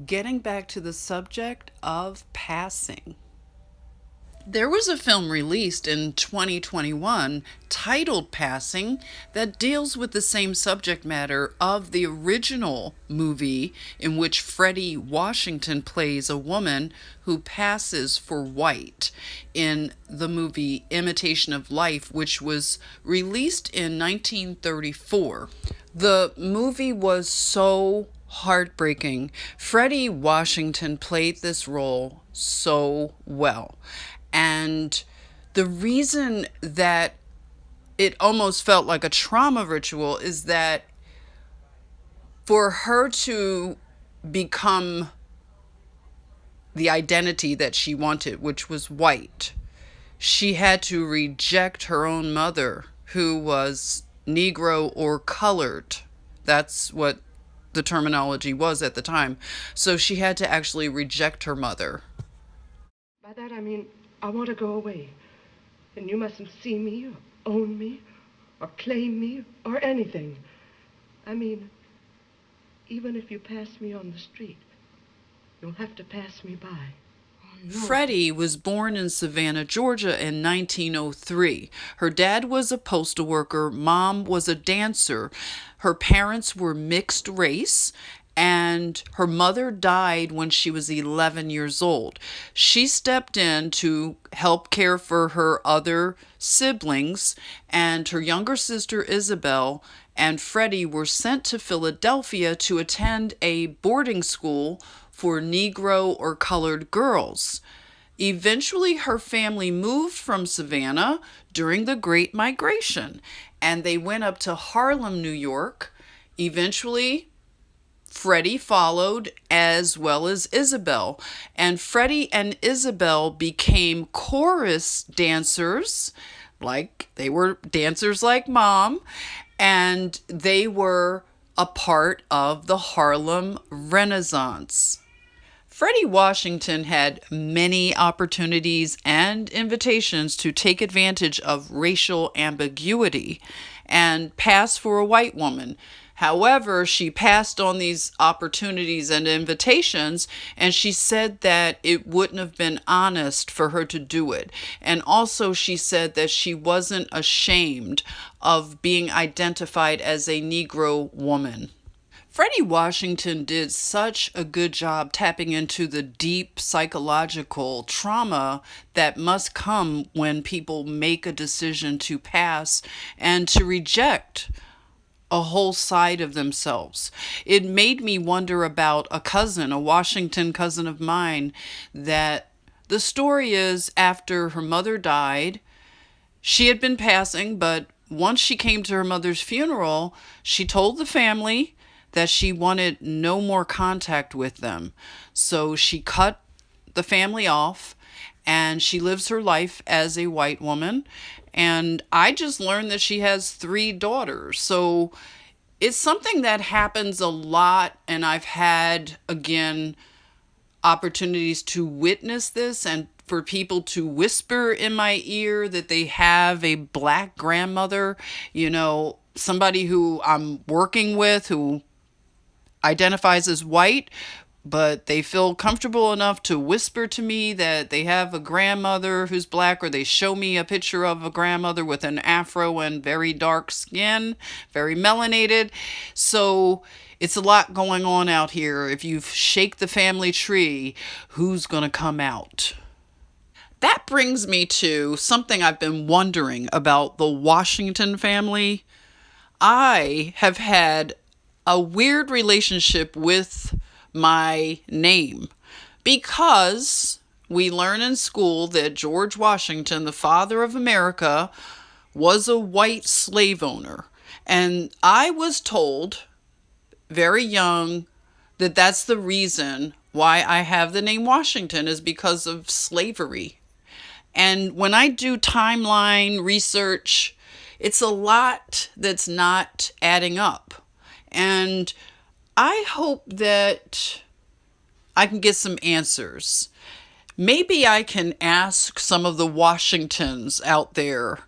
Getting back to the subject of passing. There was a film released in 2021 titled Passing that deals with the same subject matter of the original movie, in which Fredi Washington plays a woman who passes for white in the movie Imitation of Life, which was released in 1934. The movie was so heartbreaking. Fredi Washington played this role so well. And the reason that it almost felt like a trauma ritual is that for her to become the identity that she wanted, which was white, she had to reject her own mother, who was Negro or colored. That's what the terminology was at the time. So she had to actually reject her mother. By that I mean I want to go away. And you mustn't see me or own me or claim me or anything. I mean, even if you pass me on the street, you'll have to pass me by. Oh, no. Fredi was born in Savannah, Georgia in 1903. Her dad was a postal worker, mom was a dancer. Her parents were mixed race, and her mother died when she was 11 years old. She stepped in to help care for her other siblings, and her younger sister Isabel and Fredi were sent to Philadelphia to attend a boarding school for Negro or colored girls. Eventually, her family moved from Savannah during the Great Migration, and they went up to Harlem, New York. Eventually, Fredi followed, as well as Isabel. And Fredi and Isabel became chorus dancers, like they were dancers like mom, and they were a part of the Harlem Renaissance. Fredi Washington had many opportunities and invitations to take advantage of racial ambiguity and pass for a white woman. However, she passed on these opportunities and invitations, and she said that it wouldn't have been honest for her to do it. And also, she said that she wasn't ashamed of being identified as a Negro woman. Fredi Washington did such a good job tapping into the deep psychological trauma that must come when people make a decision to pass and to reject a whole side of themselves. It made me wonder about a cousin, a Washington cousin of mine, that the story is after her mother died, she had been passing, but once she came to her mother's funeral, she told the family that she wanted no more contact with them. So she cut the family off and she lives her life as a white woman. And I just learned that she has 3 daughters. So it's something that happens a lot. And I've had, again, opportunities to witness this and for people to whisper in my ear that they have a black grandmother, somebody who I'm working with who identifies as white, but they feel comfortable enough to whisper to me that they have a grandmother who's black, or they show me a picture of a grandmother with an afro and very dark skin, very melanated. So it's a lot going on out here. If you shake the family tree, who's going to come out? That brings me to something I've been wondering about the Washington family. I have had a weird relationship with my name because we learn in school that George Washington, the father of America, was a white slave owner. And I was told very young that that's the reason why I have the name Washington, is because of slavery. And when I do timeline research, it's a lot that's not adding up. And I hope that I can get some answers. Maybe I can ask some of the Washingtons out there,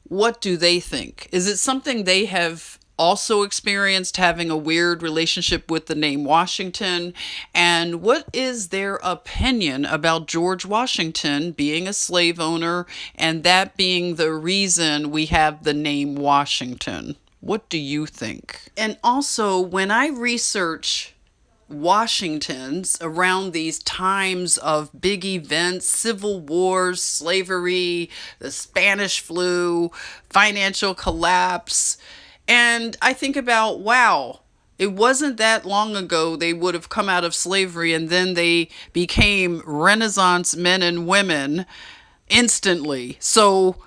what do they think? Is it something they have also experienced having a weird relationship with the name Washington, and what is their opinion about George Washington being a slave owner and that being the reason we have the name Washington. What do you think? And also, when I research Washingtons around these times of big events, civil wars, slavery, the Spanish flu, financial collapse, and I think about, wow, it wasn't that long ago they would have come out of slavery and then they became Renaissance men and women instantly. So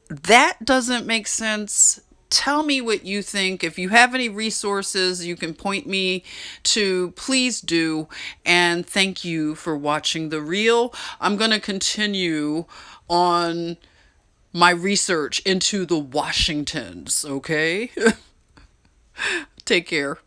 that doesn't make sense. Tell me what you think. If you have any resources you can point me to, please do. And thank you for watching The Reel. I'm going to continue on my research into the Washingtons, okay? Take care.